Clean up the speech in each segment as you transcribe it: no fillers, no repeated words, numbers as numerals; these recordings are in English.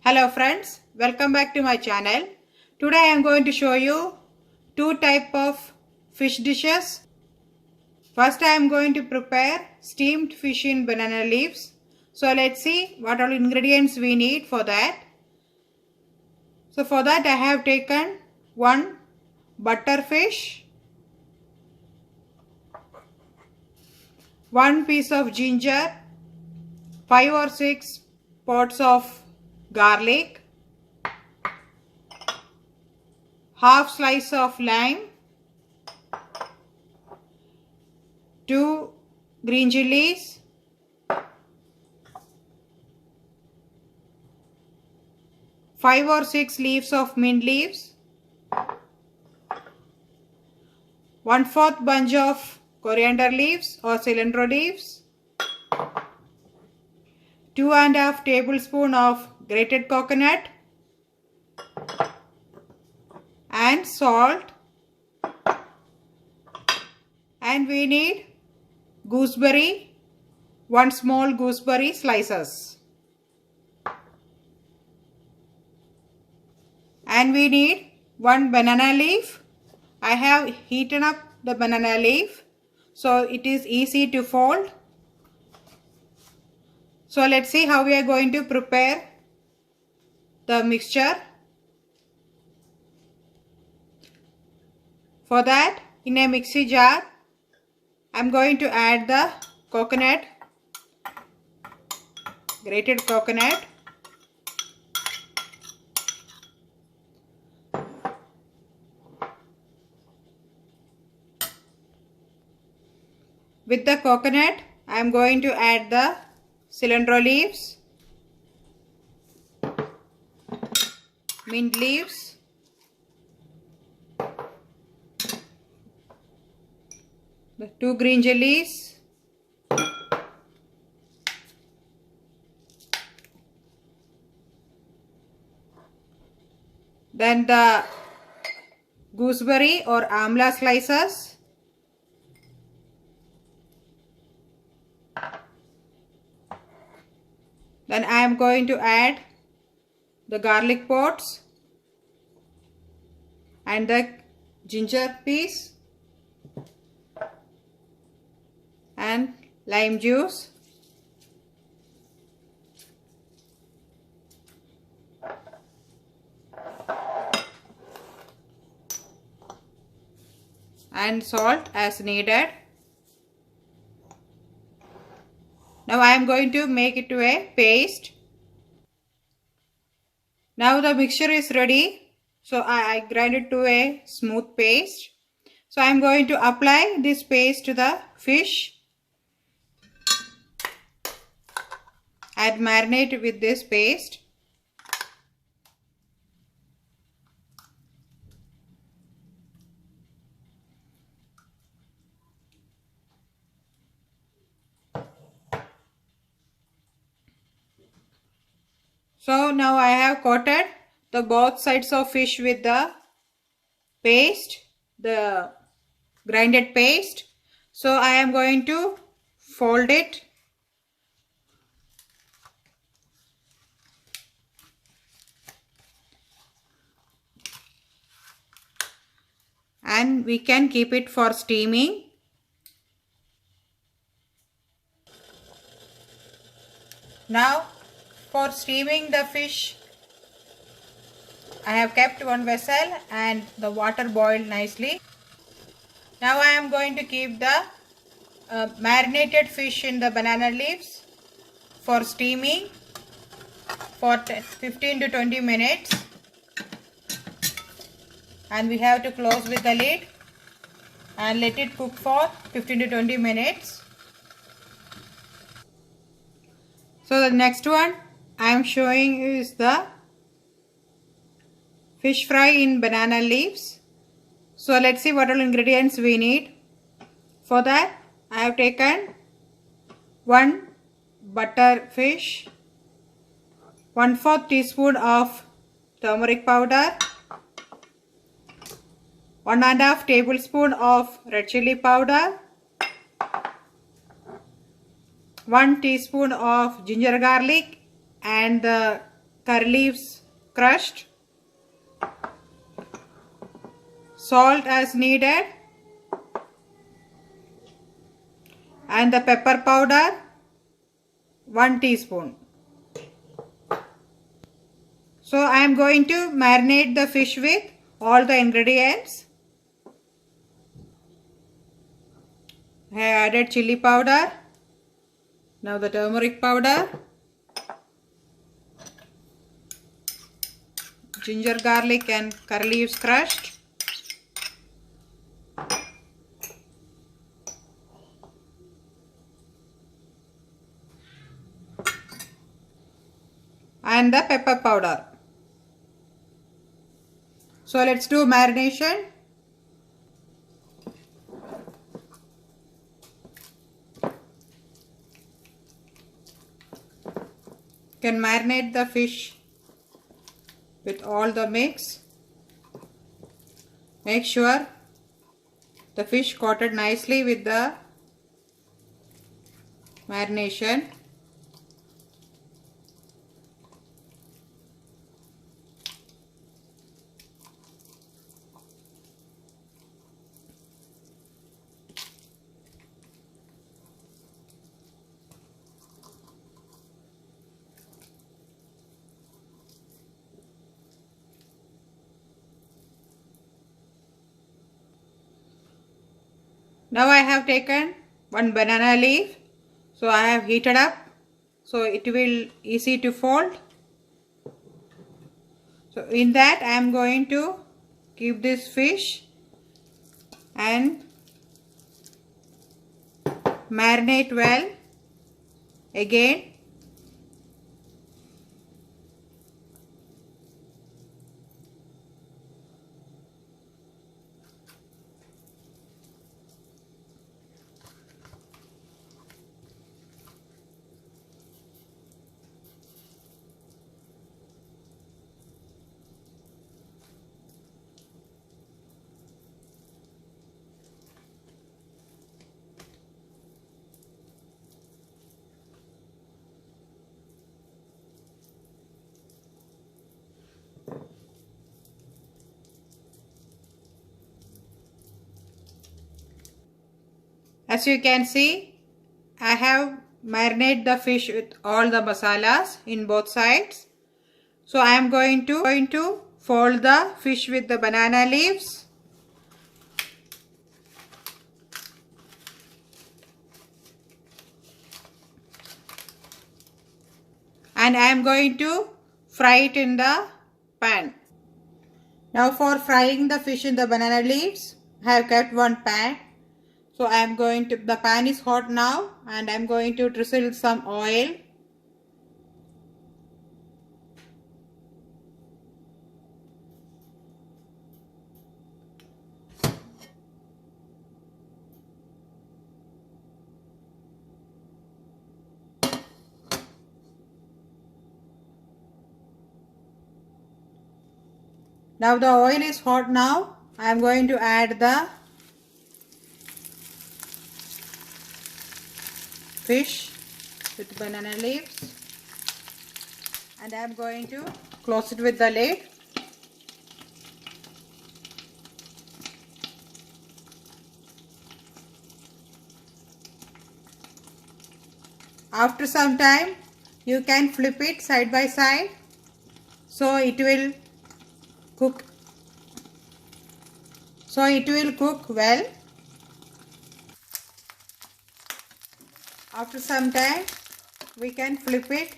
Hello friends, welcome back to my channel. Today I am going to show you two type of fish dishes. First I am going to prepare steamed fish in banana leaves. So let's see what all ingredients we need for that. So for that I have taken one butter fish, one piece of ginger, 5 or 6 pods of garlic, half slice of lime, 2 green chilies, 5 or 6 leaves of mint leaves, 1/4 bunch of coriander leaves or cilantro leaves, 2½ tablespoon of grated coconut, and salt, and we need gooseberry, 1 small gooseberry slices, and we need 1 banana leaf. I have heated up the banana leaf so it is easy to fold. So let's see how we are going to prepare the mixture. For that, in a mixie jar, I am going to add the coconut, grated coconut, with the coconut I am going to add the cilantro leaves, mint leaves, the 2 green chilies, then the gooseberry or amla slices, then I am going to add the garlic pods and the ginger piece and lime juice, and salt as needed. Now I am going to make it to a paste. Now the mixture is ready. So I grind it to a smooth paste. So I am going to apply this paste to the fish and marinate with this paste. So now I have coated the both sides of fish with the paste, the grinded paste. So I am going to fold it and we can keep it for steaming. Now for steaming the fish, I have kept one vessel and the water boiled nicely. Now I am going to keep the marinated fish in the banana leaves for steaming for 15 to 20 minutes, and we have to close with the lid and let it cook for 15 to 20 minutes. So the next one I am showing you is the fish fry in banana leaves. So let's see what all ingredients we need. For that I have taken 1 butter fish, 1/4 teaspoon of turmeric powder, 1½ tablespoon of red chili powder, 1 teaspoon of ginger garlic and the curry leaves crushed, salt as needed, and the pepper powder 1 teaspoon. So I am going to marinate the fish with all the ingredients. I have added chili powder. Now the turmeric powder, ginger, garlic and curry leaves crushed, and the pepper powder. So let's do marination. You can marinate the fish with all the mix. Make sure the fish coated nicely with the marination. Now I have taken one banana leaf. So I have heated up so it will easy to fold. So in that I am going to keep this fish and marinate well again. As you can see, I have marinated the fish with all the masalas in both sides. So I am going to fold the fish with the banana leaves. And I am going to fry it in the pan. Now for frying the fish in the banana leaves, I have kept one pan. So I am going to, the pan is hot now and I am going to drizzle some oil. Now the oil is hot now. I am going to add the fish with banana leaves and I am going to close it with the lid. After some time you can flip it side by side so it will cook well. After some time we can flip it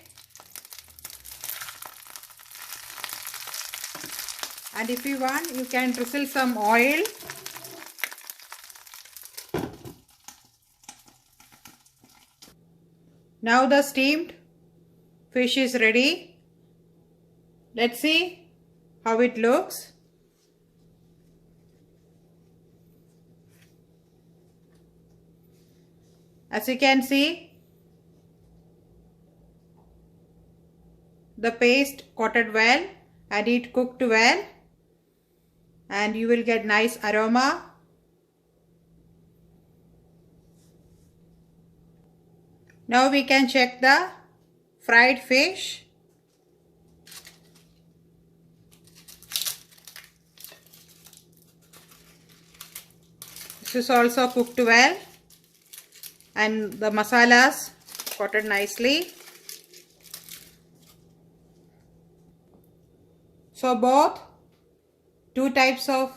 and if you want you can drizzle some oil. Now the steamed fish is ready. Let's see how it looks. As you can see, the paste coated well and it cooked well and you will get nice aroma. Now we can check the fried fish. This is also cooked well and the masalas coated nicely. So both two types of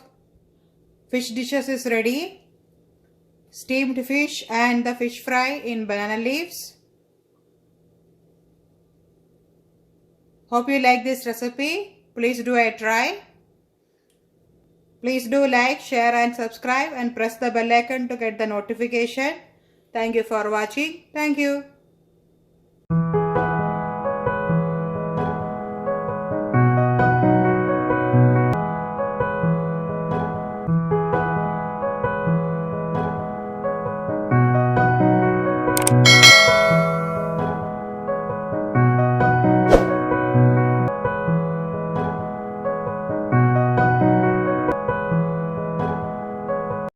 fish dishes is ready. Steamed fish and the fish fry in banana leaves. Hope you like this recipe. Please do a try. Please do like, share and subscribe and press the bell icon to get the notification. Thank you for watching. Thank you.